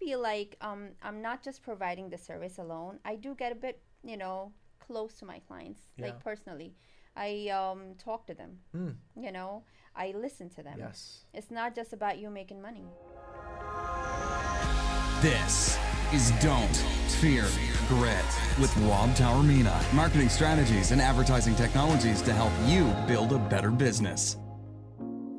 feel like I'm not just providing the service alone. I do get a bit, close to my clients, Yeah. like personally. I talk to them, I listen to them. Yes. It's not just about you making money. This is Don't Fear Grit with Rob Taormina. Marketing strategies and advertising technologies to help you build a better business.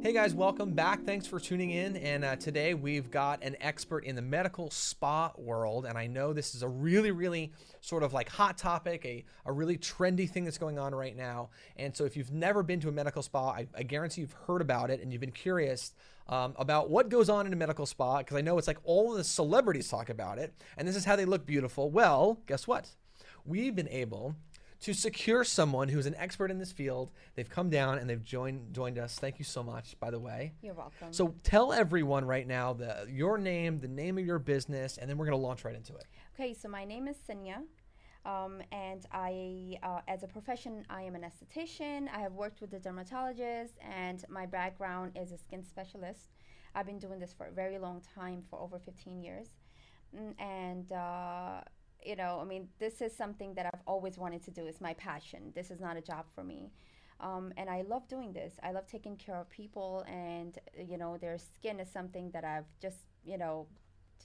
Hey guys, welcome back. Thanks for tuning in. And today we've got an expert in the medical spa world. And I know this is a really, really sort of like hot topic, a really trendy thing that's going on right now. And so if you've never been to a medical spa, I guarantee you've heard about it and you've been curious about what goes on in a medical spa, because I know it's like all of the celebrities talk about it. And this is how they look beautiful. Well, guess what? We've been able to secure someone who's an expert in this field. They've come down and they've joined us. Thank you so much, by the way. You're welcome. So tell everyone right now your name, the name of your business, and then we're going to launch right into it. Okay, so my name is SanIa, and I, as a profession, I am an esthetician. I have worked with the dermatologist, and my background is a skin specialist. I've been doing this for a very long time, for over 15 years, and this is something that I've always wanted to do. It's my passion. This is not a job for me. And I love doing this. I love taking care of people, and, their skin is something that I've just,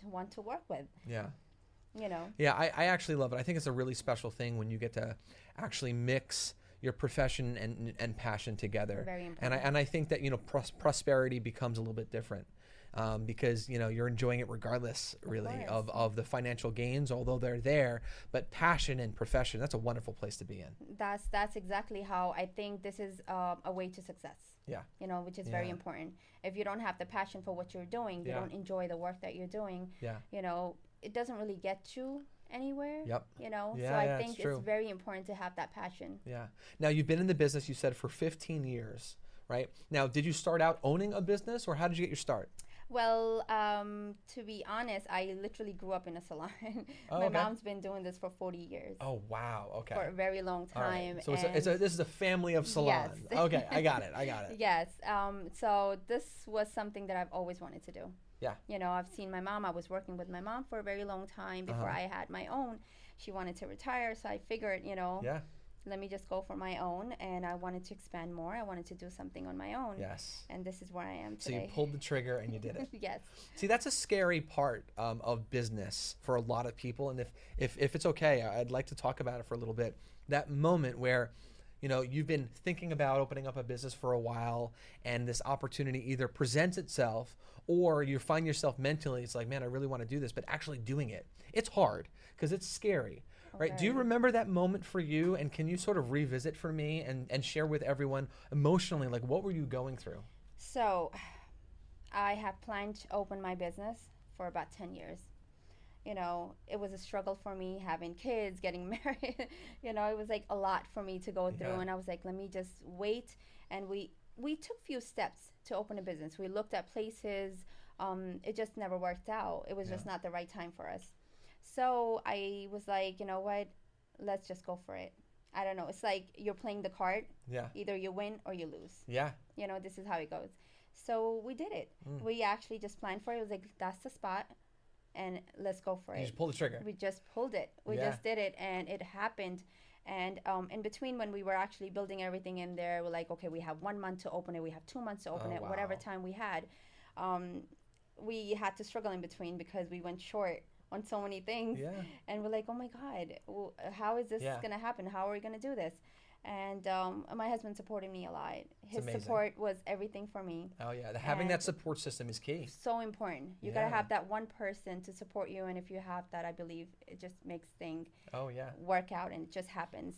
want to work with. Yeah. Yeah, I actually love it. I think it's a really special thing when you get to actually mix your profession and passion together. Very important. And I think that, prosperity becomes a little bit different. Because you're enjoying it regardless, really, of the financial gains, although they're there. But passion and profession, that's a wonderful place to be in. That's exactly how I think this is a way to success. Yeah. Which is very important. If you don't have the passion for what you're doing, you don't enjoy the work that you're doing. Yeah. It doesn't really get you anywhere. Yep. So I think it's very important to have that passion. Yeah. Now, you've been in the business, you said, for 15 years, right? Now, did you start out owning a business, or how did you get your start? Well, to be honest, I literally grew up in a salon. My mom's been doing this for 40 years. Oh, wow. Okay. For a very long time. Right. So this is a family of salons. Yes. Okay, I got it. Yes. So this was something that I've always wanted to do. Yeah. I've seen my mom. I was working with my mom for a very long time before I had my own. She wanted to retire, so I figured, Yeah. let me just go for my own, and I wanted to expand more. I wanted to do something on my own. Yes. And this is where I am today. So you pulled the trigger and you did it. Yes. See, that's a scary part of business for a lot of people. And if it's okay, I'd like to talk about it for a little bit. That moment where, you've been thinking about opening up a business for a while, and this opportunity either presents itself, or you find yourself mentally, it's like, man, I really want to do this, but actually doing it, it's hard because it's scary. Right? Okay. Do you remember that moment for you? And can you sort of revisit for me and share with everyone emotionally, like, what were you going through? So I have planned to open my business for about 10 years. It was a struggle for me having kids, getting married. It was like a lot for me to go through. Yeah. And I was like, let me just wait. And we took few steps to open a business. We looked at places. It just never worked out. It was just not the right time for us. So I was like, you know what, let's just go for it. I don't know. It's like you're playing the card. Yeah. Either you win or you lose. Yeah. This is how it goes. So we did it. We actually just planned for it. It was like, that's the spot, and let's go for it. You just pulled the trigger. We just pulled it. We just did it, and it happened. And in between, when we were actually building everything in there, we're like, okay, we have 1 month to open it. We have 2 months to open it. Wow. Whatever time we had. We had to struggle in between because we went short on so many things. Yeah. And we're like, oh my God, how is this going to happen? How are we going to do this? And my husband supported me a lot. His support was everything for me. Oh, yeah. Having that support system is key. So important. You got to have that one person to support you. And if you have that, I believe it just makes things work out, and it just happens.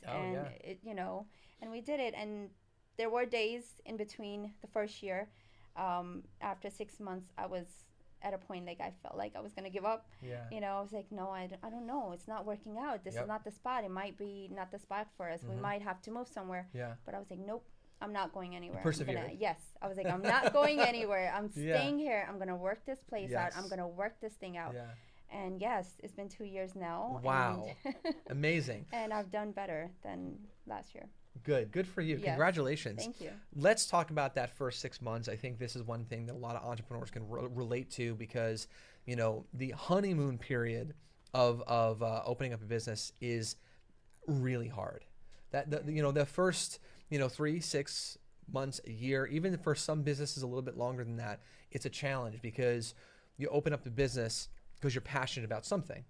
It, and we did it. And there were days in between the first year. After 6 months, I was at a point like I felt like I was going to give up. Yeah. I was like, no, I don't know. It's not working out. This is not the spot. It might be not the spot for us. We might have to move somewhere. Yeah. But I was like, nope, I'm not going anywhere. Persevered. Yes. I was like, I'm not going anywhere. I'm staying here. I'm going to work this place out. I'm going to work this thing out. Yeah. And yes, it's been 2 years now. Wow. Amazing. And I've done better than last year. Good for you. Yes. Congratulations. Thank you. Let's talk about that first 6 months. I think this is one thing that a lot of entrepreneurs can relate to, because the honeymoon period of opening up a business is really hard. That the first 3, 6 months, a year, even for some businesses a little bit longer than that, it's a challenge because you open up the business because you're passionate about something.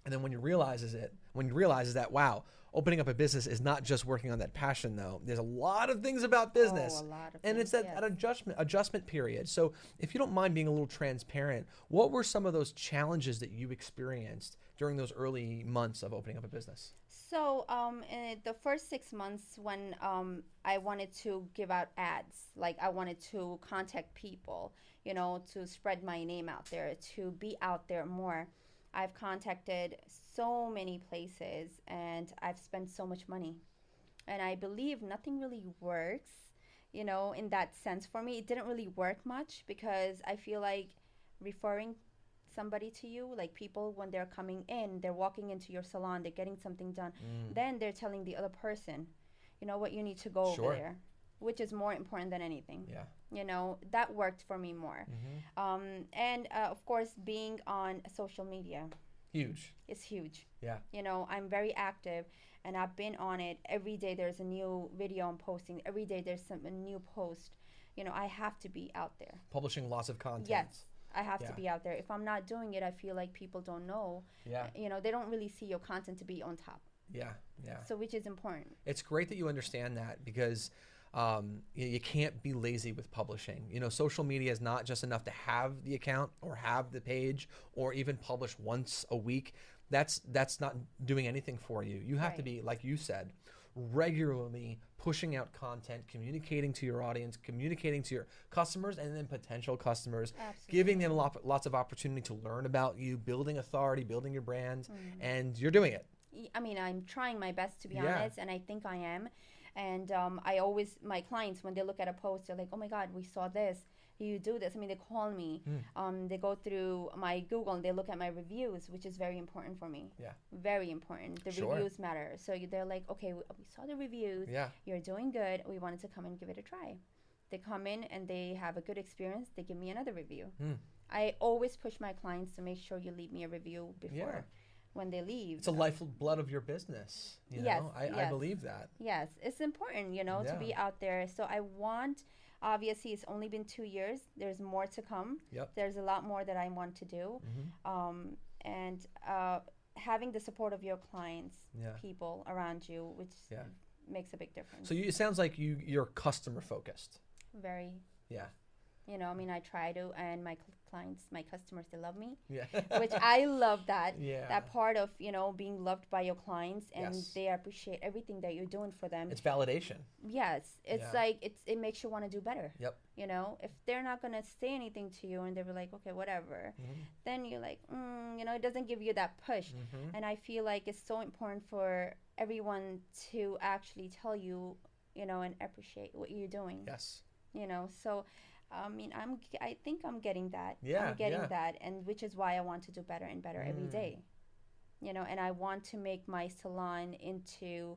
And then when you realize that, wow, opening up a business is not just working on that passion though. There's a lot of things about business. A lot of and things, it's that adjustment period. So if you don't mind being a little transparent, what were some of those challenges that you experienced during those early months of opening up a business? So in the first 6 months when I wanted to give out ads, like I wanted to contact people, to spread my name out there, to be out there more, I've contacted so many places and I've spent so much money. And I believe nothing really works, in that sense. For me, it didn't really work much because I feel like referring somebody to you, like people when they're coming in, they're walking into your salon, they're getting something done, then they're telling the other person, what, you need to go over there, which is more important than anything. That worked for me more. And of course, being on social media, it's huge. I'm very active and I've been on it. Every day there's a new video I'm posting, every day there's a new post. I have to be out there publishing lots of content. Yes, I have to be out there. If I'm not doing it, I feel like people don't know. They don't really see your content to be on top. So which is important. It's great that you understand that because you can't be lazy with publishing. Social media is not just enough to have the account or have the page or even publish once a week. That's not doing anything for you. You have to be, like you said, regularly pushing out content, communicating to your audience, communicating to your customers and then potential customers, giving them lots of opportunity to learn about you, building authority, building your brand, and you're doing it. I mean, I'm trying my best, to be honest, and I think I am. And my clients, when they look at a post, they're like, oh my God, we saw this. You do this. I mean, they call me. They go through my Google and they look at my reviews, which is very important for me. Very important. The reviews matter. So they're like, okay, we saw the reviews. You're doing good. We wanted to come and give it a try. They come in and they have a good experience. They give me another review. I always push my clients to make sure you leave me a review before. When they leave. It's a lifeblood of your business. I believe that. Yes, it's important, to be out there. So I want, obviously it's only been 2 years. There's more to come. There's a lot more that I want to do. And having the support of your clients, people around you, which makes a big difference. So it sounds like you're customer focused. Very. I mean, I try to, and my clients, my customers, they love me, which I love that. That part of, being loved by your clients and they appreciate everything that you're doing for them. It's validation. Yes. It's like, it makes you want to do better. If they're not going to say anything to you and they were like, okay, whatever, then you're like, it doesn't give you that push. And I feel like it's so important for everyone to actually tell you, and appreciate what you're doing. So I mean, I think I'm getting that. I'm getting that, and which is why I want to do better and better every day. And I want to make my salon into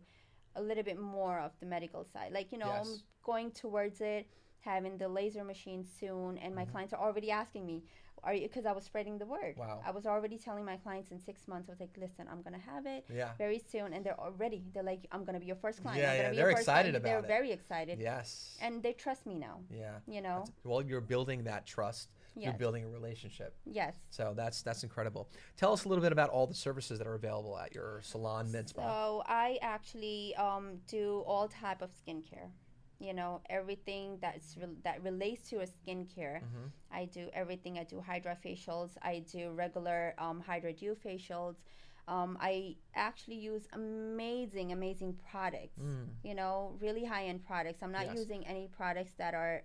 a little bit more of the medical side. Like, I'm going towards it, having the laser machine soon, and my clients are already asking me, because I was spreading the word. I was already telling my clients in 6 months, I was like, listen, I'm going to have it very soon. And they're already, they're like, I'm going to be your first client. They're excited about it. They're very excited. Yes. And they trust me now. Well, you're building that trust. You're building a relationship. Yes. So that's incredible. Tell us a little bit about all the services that are available at your salon, med spa. So I actually do all type of skincare. Everything that relates to a skincare. I do everything. I do hydrofacials. I do regular Hydra Dew facials. I actually use amazing products. Really high-end products. I'm not using any products that are,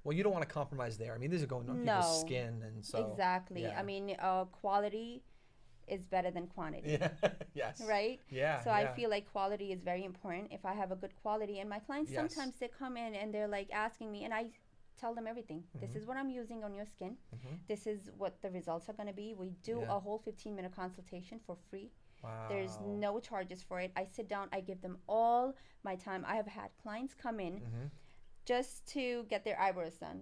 Well, you don't want to compromise there. I mean, these are going on people's skin, and so exactly. I mean, quality is better than quantity. Yes. Right? So I feel like quality is very important. If I have a good quality, and my clients sometimes they come in and they're like asking me, and I tell them everything. This is what I'm using on your skin. This is what the results are going to be. We do a whole 15-minute consultation for free. There's no charges for it. I sit down, I give them all my time. I have had clients come in just to get their eyebrows done,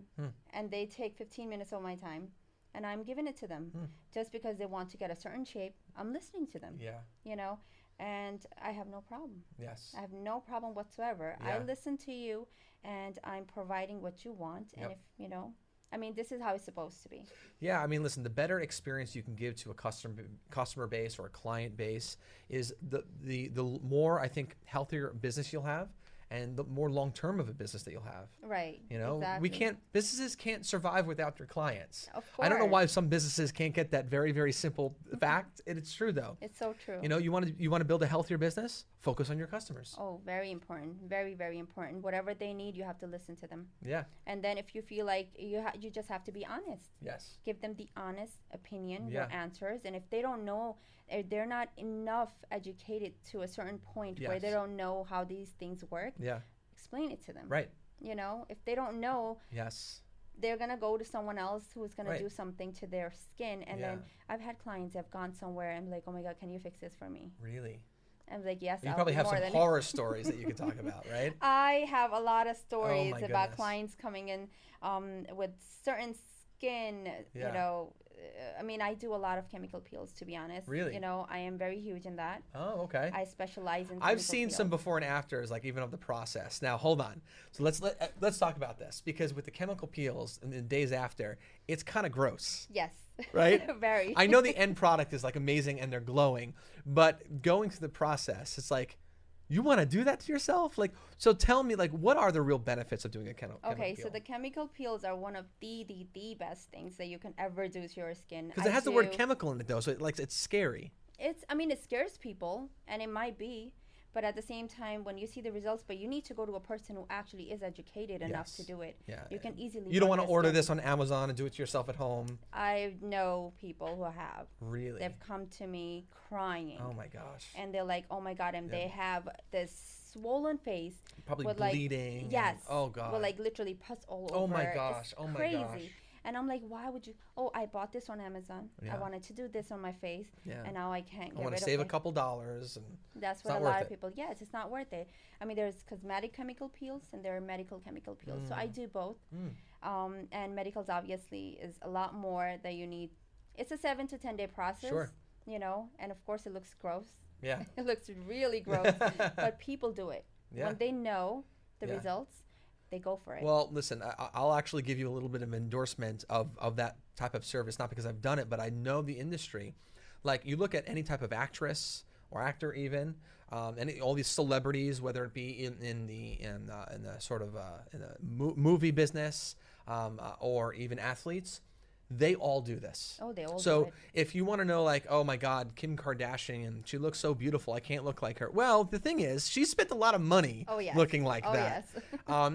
and they take 15 minutes of my time. and I'm giving it to them. Just because they want to get a certain shape, I'm listening to them. Yeah. You know, and I have no problem. Yes. I have no problem whatsoever. Yeah. I listen to you, and I'm providing what you want. And if, you know, I mean, this is how it's supposed to be. Yeah, I mean, listen, the better experience you can give to a customer base or a client base is the more, I think, healthier business you'll have, and the more long-term of a business that you'll have. Right. You know, exactly. businesses can't survive without their clients. Of course. I don't know why some businesses can't get that very, very simple fact. It's true though. It's so true. You know, you want to build a healthier business, focus on your customers. Oh, very important. Very, very important. Whatever they need, you have to listen to them. Yeah. And then if you feel like you just have to be honest. Yes. Give them the honest opinion, your answers. And if they don't know, they're not enough educated to a certain point where they don't know how these things work. Yeah. Explain it to them. Right. You know, if they don't know, they're going to go to someone else who's going to do something to their skin. And then I've had clients that have gone somewhere and like, oh my God, can you fix this for me? Really? I'm like, yes. You probably have some horror stories that you can talk about, right? I have a lot of stories about clients coming in with certain skin, you know. I mean, I do a lot of chemical peels, to be honest. Really? You know, I am very huge in that. Oh, okay. I specialize in I've seen some before and afters, like even of the process. Now, hold on. So let's talk about this, because with the chemical peels and the days after, it's kind of gross. Yes. Right? Very. I know the end product is like amazing and they're glowing, but going through the process, it's like, you want to do that to yourself? Like, so tell me, like, what are the real benefits of doing a chemical peel? So the chemical peels are one of the best things that you can ever do to your skin. Because it has the word chemical in it, though, so it's scary. I mean, it scares people, and it might be. But at the same time, when you see the results, but you need to go to a person who actually is educated enough to do it. Yeah. You can easily. You don't want to order this on Amazon and do it yourself at home. I know people who have. Really? They've come to me crying. Oh my gosh. And they're like, oh my God, and they have this swollen face. Probably with bleeding. Like, yes. Oh God. With like literally pus all over. Oh my gosh. It's crazy. And I'm like, why would you? Oh, I bought this on Amazon. I wanted to do this on my face, and now I can't get rid of it. I want to save a couple dollars. And that's what a lot of people, yes, it's not worth it. I mean, there's cosmetic chemical peels and there are medical chemical peels. So I do both. And medicals obviously is a lot more that you need. It's a 7 to 10 day process, you know, and of course it looks gross. Yeah. It looks really gross, but people do it. When they know the results, they go for it. Well, listen, I'll actually give you a little bit of endorsement of that type of service, not because I've done it, but I know the industry. Like, you look at any type of actress or actor even, and all these celebrities, whether it be in the sort of in the movie business or even athletes, they all do this. Oh, they all do it. So if you want to know, like, oh my God, Kim Kardashian, and she looks so beautiful, I can't look like her. Well, the thing is, she spent a lot of money looking like that. Yes.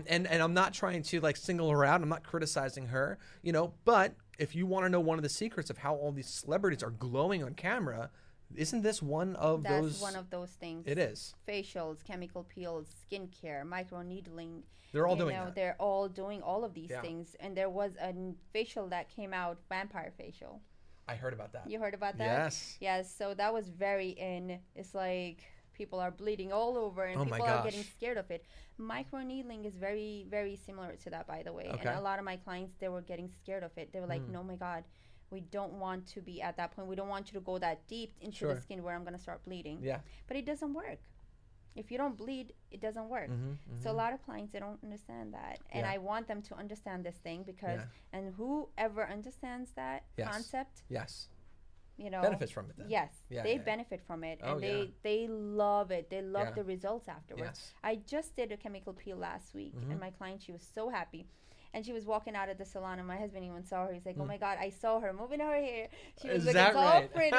And I'm not trying to like single her out. I'm not criticizing her, you know, but if you want to know one of the secrets of how all these celebrities are glowing on camera, isn't this one of those? That's one of those things. It is. Facials, chemical peels, skincare, microneedling. They're all doing that. They're all doing all of these things. And there was a facial that came out, vampire facial. I heard about that. You heard about that? Yes. Yes. So that was very in. It's like people are bleeding all over and people are getting scared of it. Microneedling is very, very similar to that, by the way. Okay. And a lot of my clients, they were getting scared of it. They were like, no, my God. We don't want to be at that point. We don't want you to go that deep into the skin where I'm going to start bleeding. Yeah. But it doesn't work. If you don't bleed, it doesn't work. So a lot of clients, they don't understand that. And I want them to understand this thing because, and whoever understands that concept, you know, benefits from it then. Yes. They benefit from it. And they love it. They love the results afterwards. I just did a chemical peel last week and my client, she was so happy. And she was walking out of the salon, and my husband even saw her. He's like, oh, my God, I saw her moving her hair. She was looking so pretty.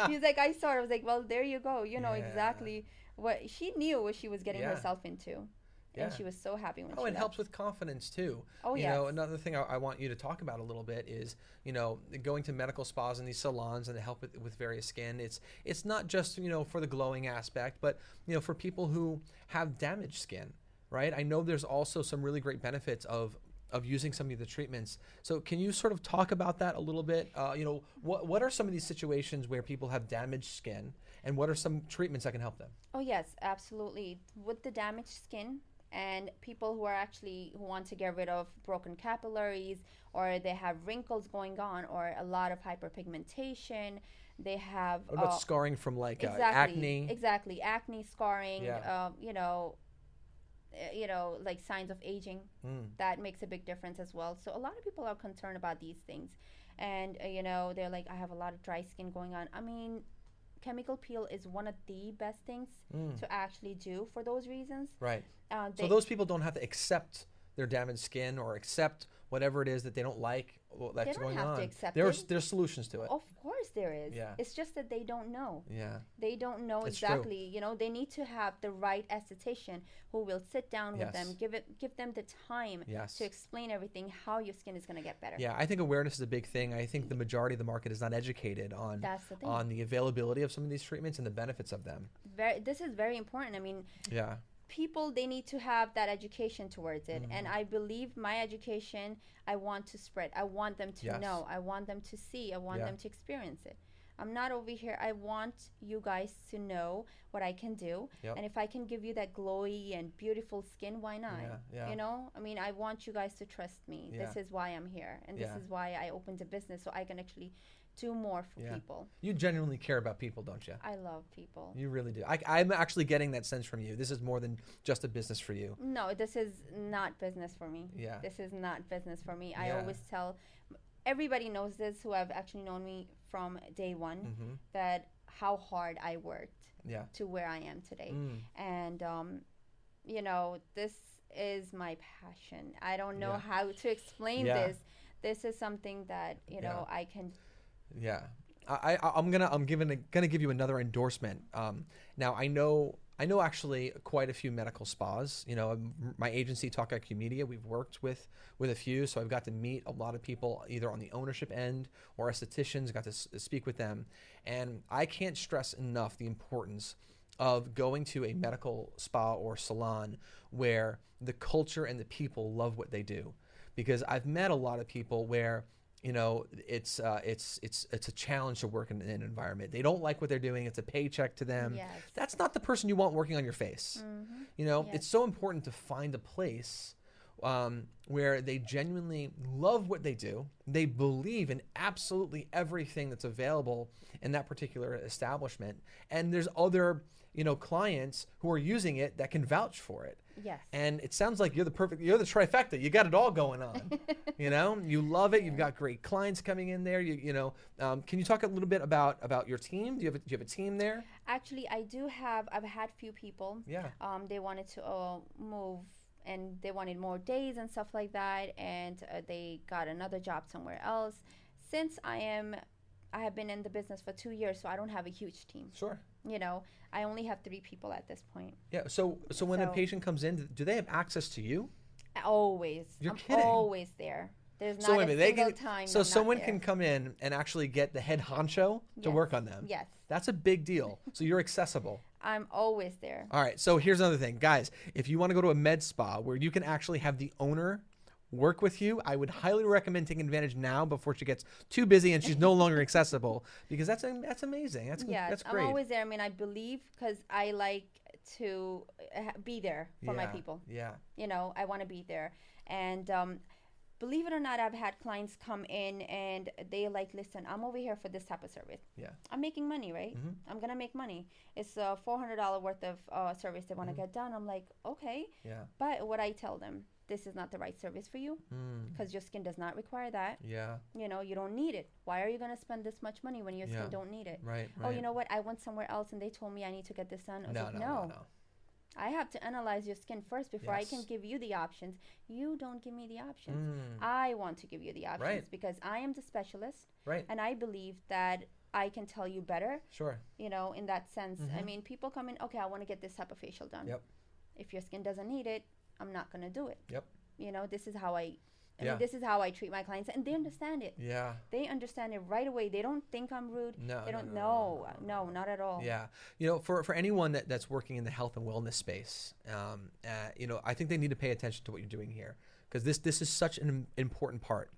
He's like, I saw her. I was like, well, there you go. You know exactly what she knew what she was getting herself into. And she was so happy when she it helps with confidence, too. Oh, you know, another thing I want you to talk about a little bit is, you know, going to medical spas and these salons and to help with various skin. It's not just, you know, for the glowing aspect, but, you know, for people who have damaged skin. Right? I know there's also some really great benefits of using some of the treatments. So can you sort of talk about that a little bit? You know, what are some of these situations where people have damaged skin and what are some treatments that can help them? Oh, yes, absolutely. With the damaged skin, And people who want to get rid of broken capillaries, or they have wrinkles going on, or a lot of hyperpigmentation. They have what about scarring from like acne? Exactly, acne, scarring. Like signs of aging. That makes a big difference as well. So a lot of people are concerned about these things, and they're like, I have a lot of dry skin going on. I mean, chemical peel is one of the best things to actually do for those reasons. Right. So those people don't have to accept their damaged skin or accept whatever it is that they don't like that's going on. They don't have to accept it. There's solutions to it. Of course there is. Yeah. It's just that they don't know. Yeah. They don't know That's exactly. True. They need to have the right esthetician who will sit down with them, give them the time to explain everything, how your skin is going to get better. Yeah, I think awareness is a big thing. I think the majority of the market is not educated on the availability of some of these treatments and the benefits of them. This is very important. I mean, yeah. People, they need to have that education towards it. And I believe my education, I want to spread. I want them to know. I want them to see. I want them to experience it. I'm not over here. I want you guys to know what I can do. Yep. And if I can give you that glowy and beautiful skin, why not? I mean, I want you guys to trust me. This is why I'm here. And this is why I opened a business, so I can actually do more for people. You genuinely care about people, don't you? I love people. You really do. I'm actually getting that sense from you. This is more than just a business for you. No, this is not business for me. Yeah. This is not business for me. I always tell, everybody knows this who have actually known me from day one, that how hard I worked to where I am today. And, this is my passion. I don't know how to explain this. This is something that, I can... Yeah, I'm gonna give you another endorsement. Now I know actually quite a few medical spas. My agency Talk IQ Media, we've worked with a few, so I've got to meet a lot of people either on the ownership end or estheticians. Got to speak with them, and I can't stress enough the importance of going to a medical spa or salon where the culture and the people love what they do, because I've met a lot of people where it's a challenge to work in an environment. They don't like what they're doing. It's a paycheck to them. Yes. That's not the person you want working on your face. It's so important to find a place where they genuinely love what they do. They believe in absolutely everything that's available in that particular establishment. And there's other, clients who are using it that can vouch for it. Yes. And it sounds like you're the trifecta. You got it all going on. You love it. You've got great clients coming in there. Can you talk a little bit about your team? Do you have a team there? Actually, I've had few people. Yeah. They wanted to move, and they wanted more days and stuff like that, and they got another job somewhere else. Since I have been in the business for 2 years, so I don't have a huge team. Sure. I only have 3 people at this point. Yeah. So when a patient comes in, do they have access to you? Always. You're kidding. Always there. There's not a single time. So someone can come in and actually get the head honcho to work on them. Yes. That's a big deal. So you're accessible. I'm always there. All right. So here's another thing, guys. If you want to go to a med spa where you can actually have the owner work with you, I would highly recommend taking advantage now before she gets too busy and she's no longer accessible, because that's amazing. That's great. I'm always there. I mean, I believe, because I like to be there for my people. Yeah. I want to be there. And believe it or not, I've had clients come in and they like, listen, I'm over here for this type of service. Yeah. I'm making money, right? I'm going to make money. It's a $400 worth of service they want to get done. I'm like, okay. Yeah. But what I tell them, this is not the right service for you, because your skin does not require that. Yeah. You don't need it. Why are you going to spend this much money when your skin don't need it? Right. Oh, you know what? I went somewhere else and they told me I need to get this done. I was like, no. I have to analyze your skin first before I can give you the options. You don't give me the options. I want to give you the options because I am the specialist. Right. And I believe that I can tell you better. Sure. In that sense. I mean, people come in, okay, I want to get this type of facial done. Yep. If your skin doesn't need it, I'm not going to do it. Yep. This is how I mean, this is how I treat my clients, and they understand it. Yeah. They understand it right away. They don't think I'm rude. No. They don't. No, not at all. Yeah. For anyone that's working in the health and wellness space, I think they need to pay attention to what you're doing here, because this is such an important part.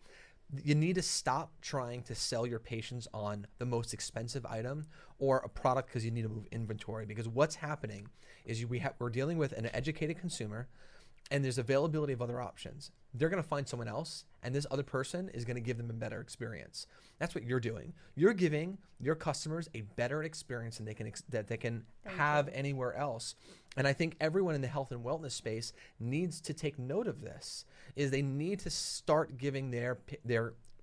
You need to stop trying to sell your patients on the most expensive item or a product because you need to move inventory, because what's happening is we're dealing with an educated consumer and there's availability of other options, they're going to find someone else, and this other person is going to give them a better experience. That's what you're doing. You're giving your customers a better experience than they can have anywhere else. And I think everyone in the health and wellness space needs to take note of this. Is they need to start giving their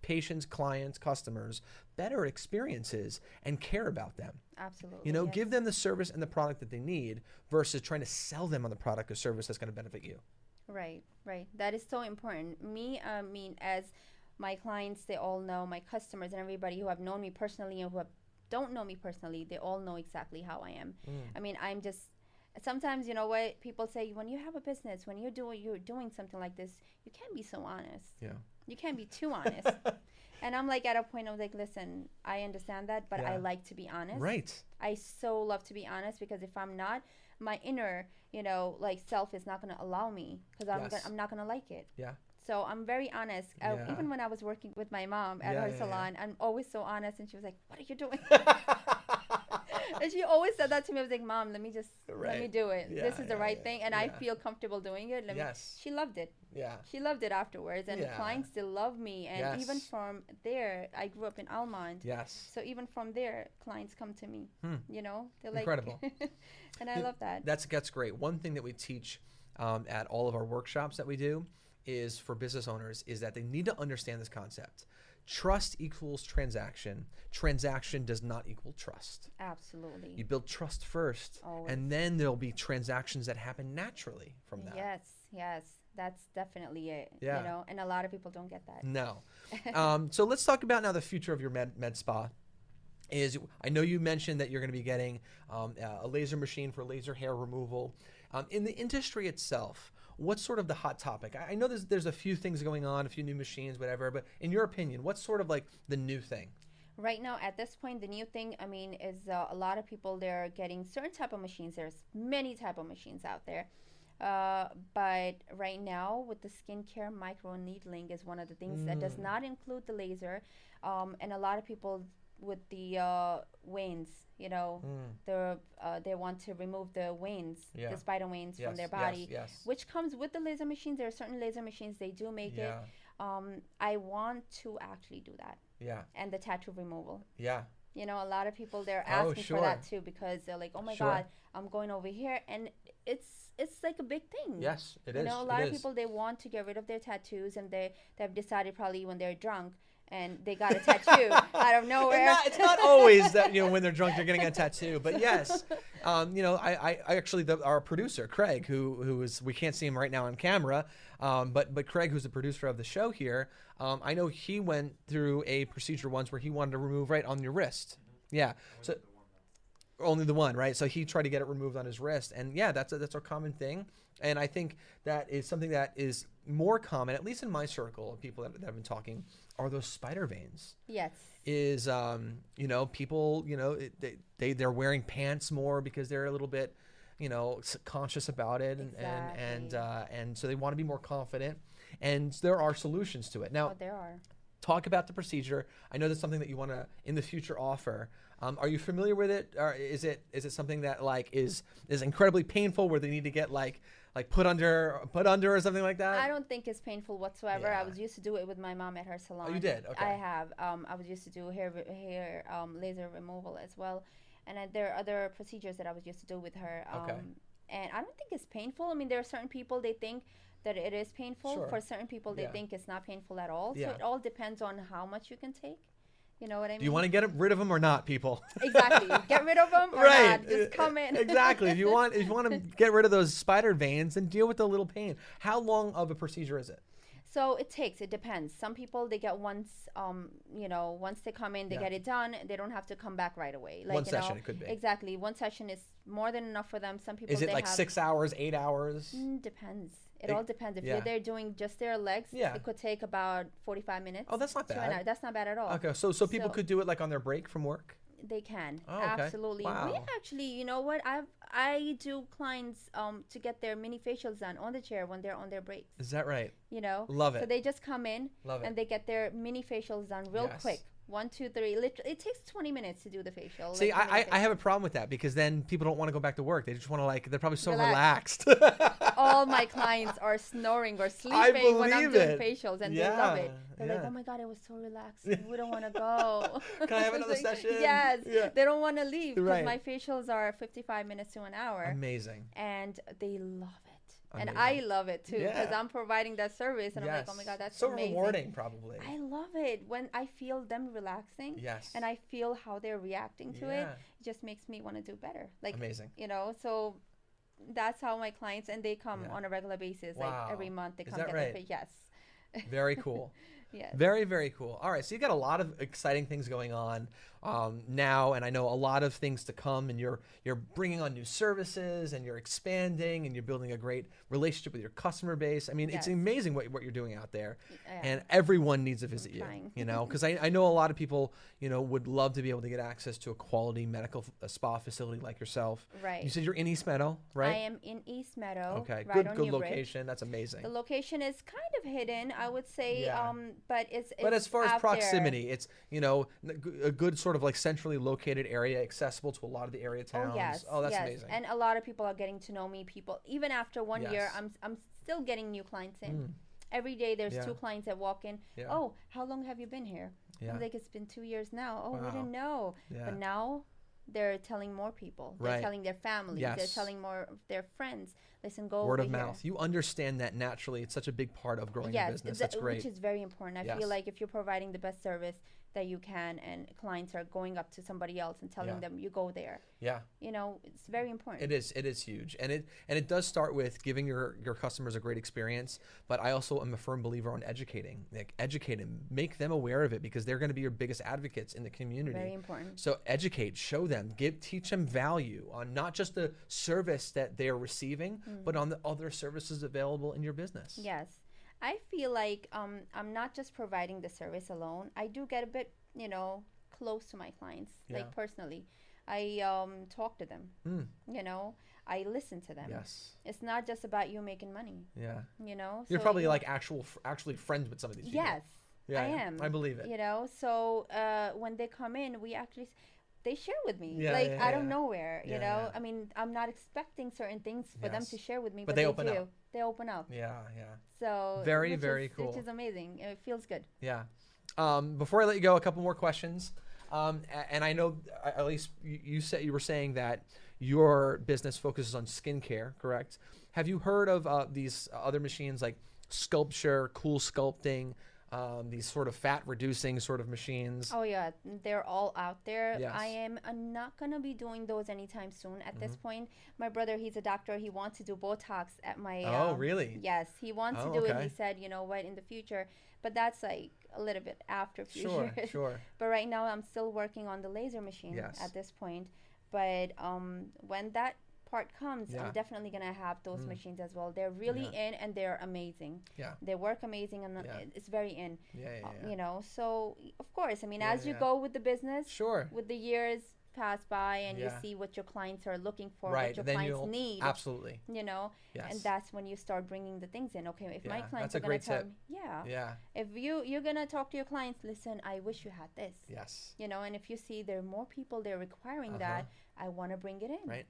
patients, clients, customers better experiences and care about them. Absolutely. You know, give them the service and the product that they need versus trying to sell them on the product or service that's going to benefit you. Right. That is so important. As my clients, they all know, my customers and everybody who have known me personally and who don't know me personally, they all know exactly how I am. I mean, I'm just, sometimes, you know what, people say, when you have a business, when you're doing something like this, you can't be so honest. Yeah. You can't be too honest. And I'm like, at a point, I'm like, listen, I understand that, but I like to be honest. Right. I so love to be honest, because if I'm not, my inner, self is not going to allow me, because I'm not going to like it. Yeah. So I'm very honest. Even when I was working with my mom at her salon, I'm always so honest. And she was like, what are you doing? And she always said that to me. I was like, Mom, let me do it. This is the right thing. And I feel comfortable doing it. She loved it. Yeah. She loved it afterwards. And the clients still love me. And even from there, I grew up in Almond. Yes. So even from there, clients come to me. They're like, incredible. And I love that. That's great. One thing that we teach at all of our workshops that we do is for business owners is that they need to understand this concept. Trust equals transaction. Transaction does not equal trust. Absolutely. You build trust first, and then there'll be transactions that happen naturally from that. Yes. That's definitely it. Yeah. And a lot of people don't get that. No. So let's talk about now the future of your med spa. I know you mentioned that you're going to be getting a laser machine for laser hair removal. In the industry itself, what's sort of the hot topic? I know there's a few things going on, a few new machines, whatever, but in your opinion, what's sort of like the new thing? Right now, at this point, the new thing, is a lot of people, they're getting certain type of machines. There's many type of machines out there. But right now, with the skincare, micro needling is one of the things that does not include the laser. And a lot of people with the veins, they want to remove the veins, the spider veins from their body, which comes with the laser machines. There are certain laser machines, they do make it. I want to actually do that. Yeah. And the tattoo removal. Yeah. A lot of people, they're asking for that too, because they're like, oh my God, I'm going over here. And it's like a big thing. Yes, it is. A lot of people, they want to get rid of their tattoos, and they've decided probably when they're drunk, and they got a tattoo out of nowhere. It's not always that, when they're drunk, they're getting a tattoo. But yes, I actually, our producer, Craig, who is, we can't see him right now on camera, but Craig, who's the producer of the show here, I know he went through a procedure once where he wanted to remove right on your wrist. Yeah. So only the one, right? So he tried to get it removed on his wrist. And yeah, that's a common thing. And I think that is something that is more common, at least in my circle of people that have been talking, are those spider veins. Yes. Is, people, they're wearing pants more because they're a little bit, conscious about it. And so they want to be more confident. And there are solutions to it. Now, there are. Talk about the procedure. I know that's something that you want to, in the future, offer. Are you familiar with it? Or is it something that is incredibly painful where they need to get like put under or something like that? I don't think it's painful whatsoever. Yeah. I was used to do it with my mom at her salon. Oh, you did? Okay. I have. I was used to do hair laser removal as well, and there are other procedures that I was used to do with her. Okay. And I don't think it's painful. There are certain people, they think that it is painful. Sure. For certain people, they think it's not painful at all. Yeah. So it all depends on how much you can take. You know what I mean? Do you want to get rid of them or not, people? Exactly. Get rid of them or not. Just come in. Exactly. If you want to get rid of those spider veins, then deal with the little pain. How long of a procedure is it? So it depends. Some people, they get once they come in, they get it done. They don't have to come back right away. One session, it could be. Exactly. One session is more than enough for them. Some people, is it like 6 hours, 8 hours? Depends. It all depends. If you're there doing just their legs, it could take about 45 minutes. Oh, that's not bad. That's not bad at all. Okay, so people could do it like on their break from work? They can. Oh, okay. Absolutely. Wow. We actually, you know what? I do clients to get their mini facials done on the chair when they're on their breaks. Is that right? Love it. So they just come in and they get their mini facials done real quick. 1, 2, 3. It takes 20 minutes to do the facial. See, I have a problem with that because then people don't want to go back to work. They just want to they're probably so relaxed. All my clients are snoring or sleeping when I'm doing facials, and they love it. They're like, oh my God, it was so relaxing. We don't want to go. Can I have another session? Yes. Yeah. They don't want to leave because my facials are 55 minutes to an hour. Amazing. And they love it. Amazing. And I love it too because I'm providing that service, and I'm like, oh my God, that's so amazing. Rewarding, probably. I love it when I feel them relaxing. Yes. And I feel how they're reacting to it. It just makes me want to do better. Like, amazing. So that's how my clients, and they come on a regular basis. Wow. Like every month they come get their face. Yes. Very cool. Yes. Very, very cool. All right. So you got a lot of exciting things going on now, and I know a lot of things to come, and you're bringing on new services, and you're expanding, and you're building a great relationship with your customer base. I mean, it's amazing what you're doing out there, and everyone needs to visit you, because I know a lot of people, would love to be able to get access to a quality medical spa facility like yourself. Right. You said you're in East Meadow, right? I am in East Meadow. Okay. Right good location. That's amazing. The location is kind of hidden, I would say, but it's But as far as proximity, there. It's, a good sort of like centrally located area, accessible to a lot of the area towns. Oh, yes. Oh, that's amazing. And a lot of people are getting to know me. Even after 1 year, I'm still getting new clients in. Every day there's 2 clients that walk in. Oh, how long have you been here? I'm like, it's been 2 years now. Oh, we didn't know. But now they're telling more people. They're telling their families. They're telling more of their friends. Listen, go word over of here. mouth. You understand that naturally. It's such a big part of growing your business. That's great. Which is very important. I feel like if you're providing the best service that you can, and clients are going up to somebody else and telling them you go there. Yeah. It's very important. It is huge. And it does start with giving your customers a great experience, but I also am a firm believer on educating. Educate them, make them aware of it, because they're going to be your biggest advocates in the community. Very important. So educate, show them, teach them value on not just the service that they're receiving, but on the other services available in your business. Yes. I feel like I'm not just providing the service alone. I do get a bit, close to my clients, like personally. I talk to them. I listen to them. Yes. It's not just about you making money. Yeah. So you're probably like actually friends with some of these people. Yes. Yeah, I am. I believe it. So when they come in, they share with me, out of nowhere, you know. I mean, I'm not expecting certain things for them to share with me, but they open up. They open up. Yeah. So very cool. Which is amazing. It feels good. Yeah. Before I let you go, a couple more questions. And I know, at least you were saying that your business focuses on skincare, correct? Have you heard of these other machines like Sculpture, Cool Sculpting? These sort of fat reducing sort of machines. Oh yeah, they're all out there. Yes. I am not gonna be doing those anytime soon. At this point, my brother, he's a doctor. He wants to do Botox at my. Oh really? Yes, he wants to do it. He said, what, in the future, but that's like a little bit after future. Sure. But right now, I'm still working on the laser machine at this point. But when that part comes, I'm definitely gonna have those machines as well. They're really in, and they're amazing. Yeah, they work amazing, and it's very in. So of course, I mean, as you go with the business, with the years pass by, and you see what your clients are looking for, what your clients need. Absolutely. And that's when you start bringing the things in. Okay, if my clients are gonna tell me, if you're gonna talk to your clients, listen, I wish you had this. Yes. And if you see there are more people they're requiring that, I want to bring it in. Right.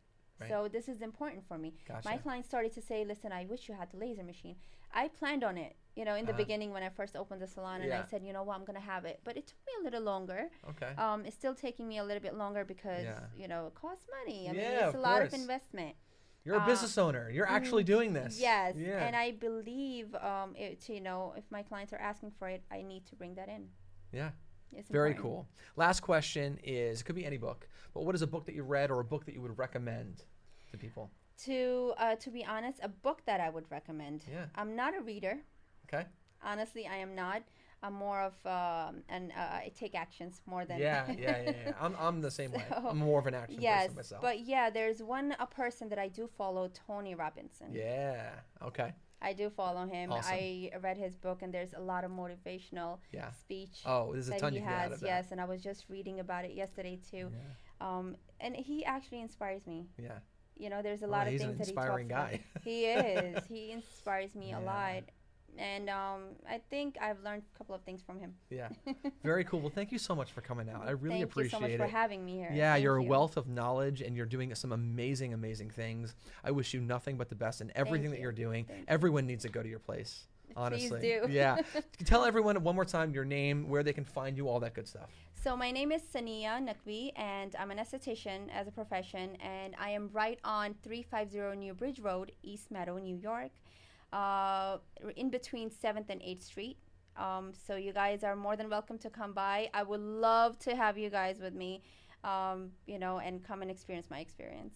So this is important for me. Gotcha. My clients started to say, listen, I wish you had the laser machine. I planned on it, in the beginning when I first opened the salon, and I said, I'm going to have it. But it took me a little longer. Okay. It's still taking me a little bit longer because, it costs money. I mean, it's a lot of investment. You're a business owner. You're actually doing this. Yes. Yeah. And I believe, if my clients are asking for it, I need to bring that in. Yeah. It's very cool. Last question is, it could be any book, but what is a book that you read or a book that you would recommend to people? To be honest, a book that I would recommend. Yeah. I'm not a reader. Okay. Honestly, I am not. I'm more of I take actions more than. Yeah. I'm the same way. I'm more of an action person myself. But there's a person that I do follow, Tony Robinson. Yeah. Okay. I do follow him. Awesome. I read his book, and there's a lot of motivational speech. Oh, there's a ton you he can has. Out of that. Yes, and I was just reading about it yesterday too. Yeah. And he actually inspires me. Yeah. There's a lot of things that he talks about. He's an inspiring guy. He is. He inspires me a lot. And I think I've learned a couple of things from him. Yeah. Very cool. Well, thank you so much for coming out. I really appreciate it. Thank you so much for having me here. Yeah, you're a wealth of knowledge, and you're doing some amazing, amazing things. I wish you nothing but the best in everything that you're doing. Everyone needs to go to your place. Honestly. Please do. Yeah. Tell everyone one more time your name, where they can find you, all that good stuff. So my name is SanIa SuFian, and I'm an esthetician as a profession, and I am right on 350 New Bridge Road, East Meadow, New York, in between 7th and 8th Street. So you guys are more than welcome to come by. I would love to have you guys with me, and come and experience my experience.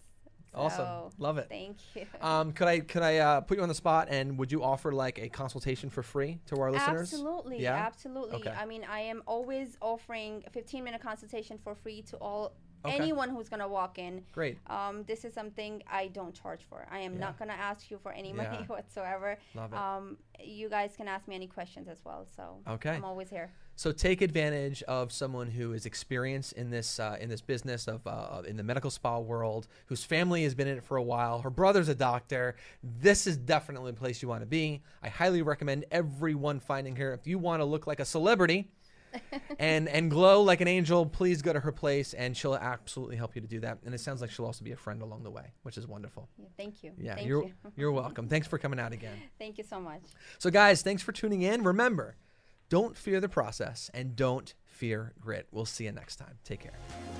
Awesome. Love it. Thank you. Could I put you on the spot, and would you offer like a consultation for free to our listeners? Absolutely. Yeah? Absolutely. Okay. I mean, I am always offering a 15-minute consultation for free to anyone who's going to walk in. Great. This is something I don't charge for. I am not going to ask you for any money whatsoever. Love it. You guys can ask me any questions as well. So I'm always here. So take advantage of someone who is experienced in this business in the medical spa world, whose family has been in it for a while. Her brother's a doctor. This is definitely the place you want to be. I highly recommend everyone finding her. If you want to look like a celebrity and glow like an angel, please go to her place, and she'll absolutely help you to do that. And it sounds like she'll also be a friend along the way, which is wonderful. Yeah, thank you. Yeah, you're welcome. Thanks for coming out again. Thank you so much. So guys, thanks for tuning in. Remember, don't fear the process and don't fear grit. We'll see you next time. Take care.